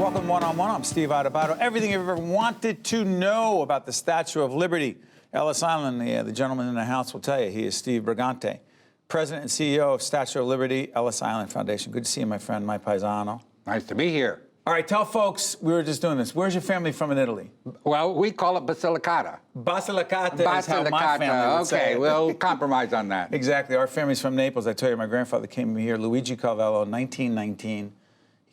Welcome one-on-one. I'm Steve Adubato. Everything you've ever wanted to know about the Statue of Liberty. Ellis Island, the gentleman in the house will tell you. He is Steve Briganti, President and CEO of Statue of Liberty, Ellis Island Foundation. Good to see you, my friend, my paisano. Nice to be here. All right, tell folks, we were just doing this. Where's your family from in Italy? Well, we call it Basilicata. Basilicata is how my family would say it. Okay, we'll compromise on that. Exactly. Our family's from Naples. I tell you, my grandfather came here, Luigi Calvello, 1919.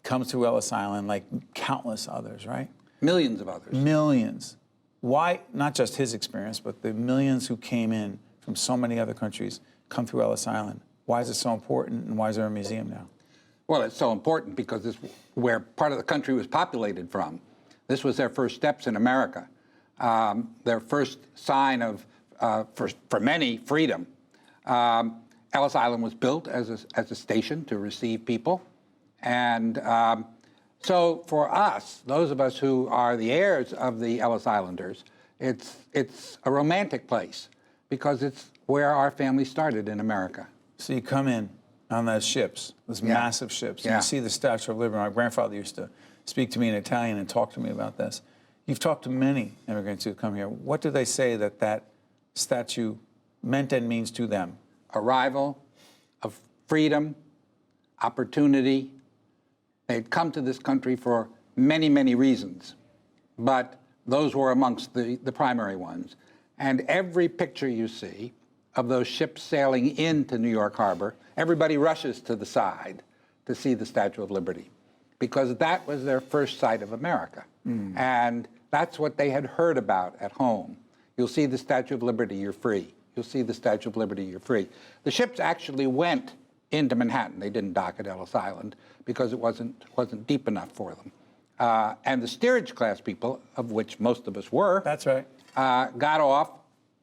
He comes to Ellis Island like countless others, right? Millions of others. Millions. Why, not just his experience, but the millions who came in from so many other countries come through Ellis Island? Why is it so important, and why is there a museum now? Well, it's so important because this is where part of the country was populated from. This was their first steps in America, their first sign of, for many, freedom. Ellis Island was built as a station to receive people. And so for us, those of us who are the heirs of the Ellis Islanders, it's a romantic place because it's where our family started in America. So you come in on those ships, those massive ships, and you see the Statue of Liberty. My grandfather used to speak to me in Italian and talk to me about this. You've talked to many immigrants who come here. What do they say that statue meant and means to them? Arrival of freedom, opportunity. They'd come to this country for many, many reasons, but those were amongst the primary ones. And every picture you see of those ships sailing into New York Harbor, everybody rushes to the side to see the Statue of Liberty because that was their first sight of America. And that's what they had heard about at home. You'll see the Statue of Liberty, you're free. You'll see the Statue of Liberty, you're free. The ships actually went into Manhattan. They didn't dock at Ellis Island because it wasn't deep enough for them. And the steerage class people, of which most of us were, that's right, got off,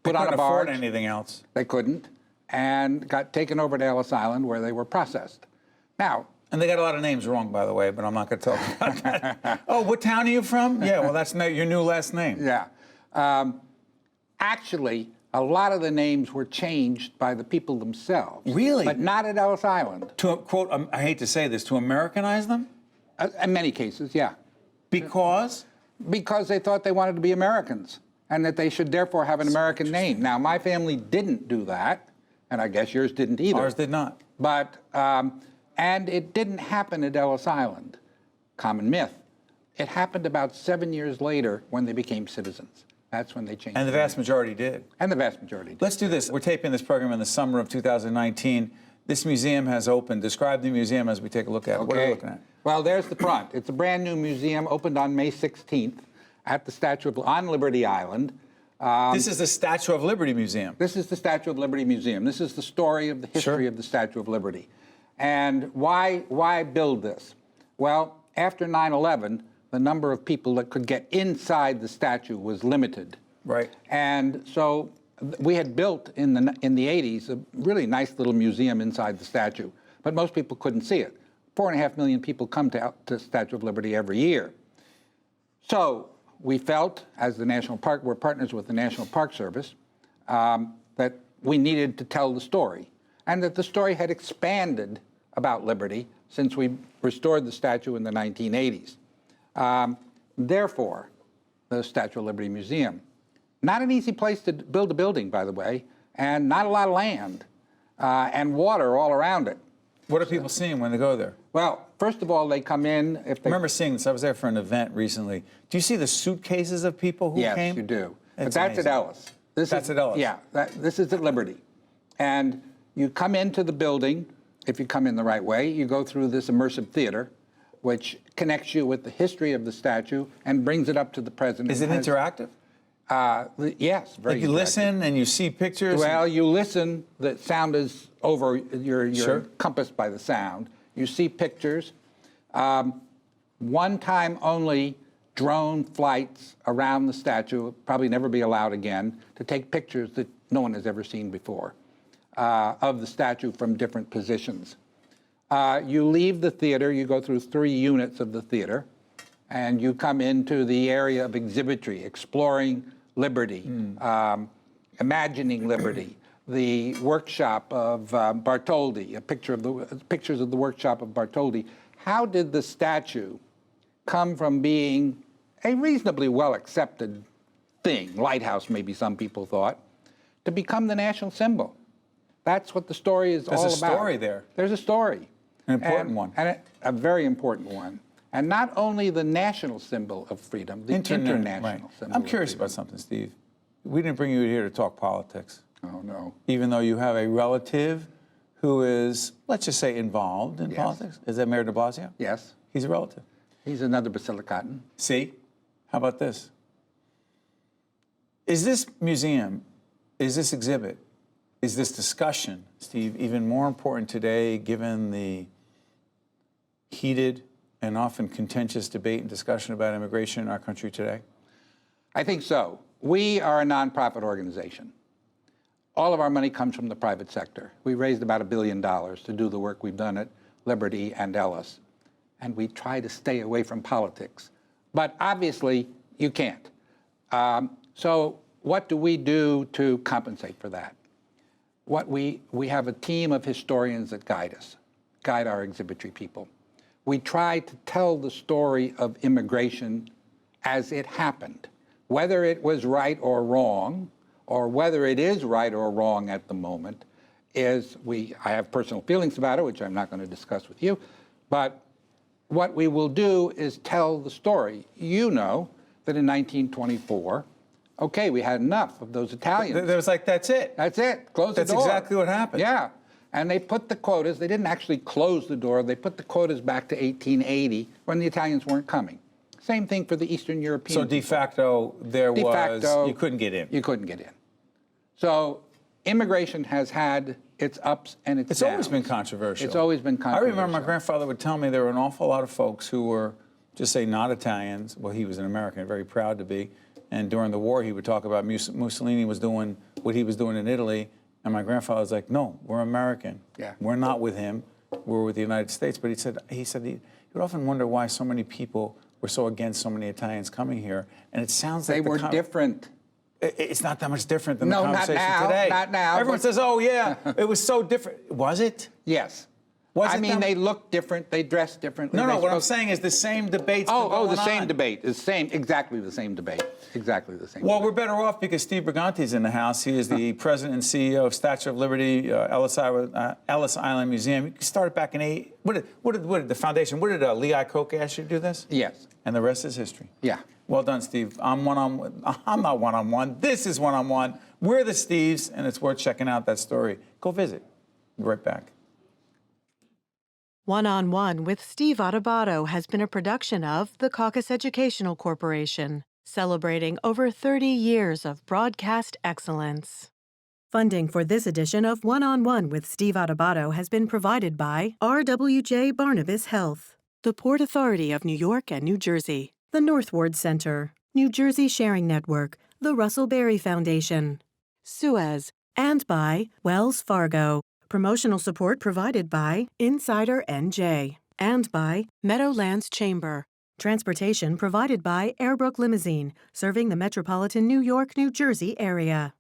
put on a barge. They couldn't afford anything else. They couldn't, and got taken over to Ellis Island where they were processed. Now, and they got a lot of names wrong, by the way, but I'm not going to talk about that. Oh, what town are you from? Yeah, well, that's your new last name. Yeah. Actually, a lot of the names were changed by the people themselves. Really? But not at Ellis Island. To quote, I hate to say this, to Americanize them? In many cases, yeah. Because? Because they thought they wanted to be Americans and that they should therefore have an American name. Now, my family didn't do that, and I guess yours didn't either. Ours did not. But, and it didn't happen at Ellis Island. Common myth. It happened about 7 years later when they became citizens. That's when they changed. And the vast majority did. And the vast majority did. Let's do this. We're taping this program in the summer of 2019. This museum has opened. Describe the museum as we take a look at it. Okay. What are we looking at? Well, there's the front. It's a brand new museum, opened on May 16th at the Statue of on Liberty Island. This is the Statue of Liberty Museum. This is the Statue of Liberty Museum. This is the story of the history of the Statue of Liberty. And why build this? Well, after 9/11, the number of people that could get inside the statue was limited. Right. And so we had built in the 80s a really nice little museum inside the statue, but most people couldn't see it. 4.5 million people come to Statue of Liberty every year. So we felt, as the National Park, we're partners with the National Park Service, that we needed to tell the story, and that the story had expanded about liberty since we restored the statue in the 1980s. Therefore, the Statue of Liberty Museum. Not an easy place to build a building, by the way, and not a lot of land, and water all around it. What are people seeing when they go there? Well, first of all, they come in if they... I remember seeing this. I was there for an event recently. Do you see the suitcases of people who came? Yes, you do. But that's amazing. at Ellis. That's at Ellis? Yeah, this is at Liberty. And you come into the building, if you come in the right way, you go through this immersive theater, which connects you with the history of the statue and brings it up to the present. Is it interactive? Yes, very Like you interactive. listen and you see pictures? Well, you listen, the sound is over, you're encompassed by the sound. You see pictures. One time only drone flights around the statue, will probably never be allowed again, to take pictures that no one has ever seen before of the statue from different positions. You leave the theater, you go through 3 units of the theater, and you come into the area of exhibitry, exploring liberty, imagining liberty, the workshop of Bartholdi, pictures of the workshop of Bartholdi. How did the statue come from being a reasonably well-accepted thing, lighthouse maybe some people thought, to become the national symbol. That's what the story is all about. There's a story there. There's a story. An important one. And a very important one. And not only the national symbol of freedom, the international right. symbol. I'm curious about something, Steve. We didn't bring you here to talk politics. Oh, no. Even though you have a relative who is, let's just say, involved in politics. Is that Mayor de Blasio? Yes. He's a relative. He's another Basilicatan. See? How about this? Is this museum, is this exhibit, is this discussion, Steve, even more important today given the heated and often contentious debate and discussion about immigration in our country today? I think so. We are a nonprofit organization. All of our money comes from the private sector. We raised about $1 billion to do the work we've done at Liberty and Ellis. And we try to stay away from politics. But obviously, you can't. So what do we do to compensate for that? We have a team of historians that guide us, guide our exhibitry people. We try to tell the story of immigration as it happened, whether it was right or wrong, or whether it is right or wrong at the moment, I have personal feelings about it, which I'm not going to discuss with you, but what we will do is tell the story. You know that in 1924, okay, we had enough of those Italians. There was like, that's it. That's it. Close the door. That's exactly what happened. Yeah. And they put the quotas, they didn't actually close the door, they put the quotas back to 1880 when the Italians weren't coming. Same thing for the Eastern Europeans. So de facto, you couldn't get in. You couldn't get in. So immigration has had its ups and its downs. It's always been controversial. It's always been controversial. I remember my grandfather would tell me there were an awful lot of folks who were, just say, not Italians. Well, he was an American, very proud to be. And during the war, he would talk about Mussolini was doing what he was doing in Italy. And my grandfather was like, no, we're American. Yeah. We're not with him. We're with the United States. But he would often wonder why so many people were so against so many Italians coming here. And it sounds like they were different. It's not that much different than the conversation not now, today. Not now. Everyone says, oh, yeah, it was so different. Was it? Yes. I mean, they looked different. They dressed differently. No, what I'm saying is the same debates. The same debate. Exactly the same debate. Exactly the same. Well, we're better off because Steve Briganti is in the house. He is the president and CEO of Statue of Liberty, Ellis Island Museum. You started back in what did the foundation? What did Lee Iacocca ask you to do this? Yes. And the rest is history. Yeah. Well done, Steve. I'm not one-on-one. This is one-on-one. We're the Steves, and it's worth checking out that story. Go visit. Be right back. One-on-One with Steve Adubato has been a production of the Caucus Educational Corporation, celebrating over 30 years of broadcast excellence. Funding for this edition of One-on-One with Steve Adubato has been provided by RWJ Barnabas Health, the Port Authority of New York and New Jersey, the Northward Center, New Jersey Sharing Network, the Russell Berry Foundation, Suez, and by Wells Fargo. Promotional support provided by Insider NJ and by Meadowlands Chamber. Transportation provided by Airbrook Limousine, serving the metropolitan New York, New Jersey area.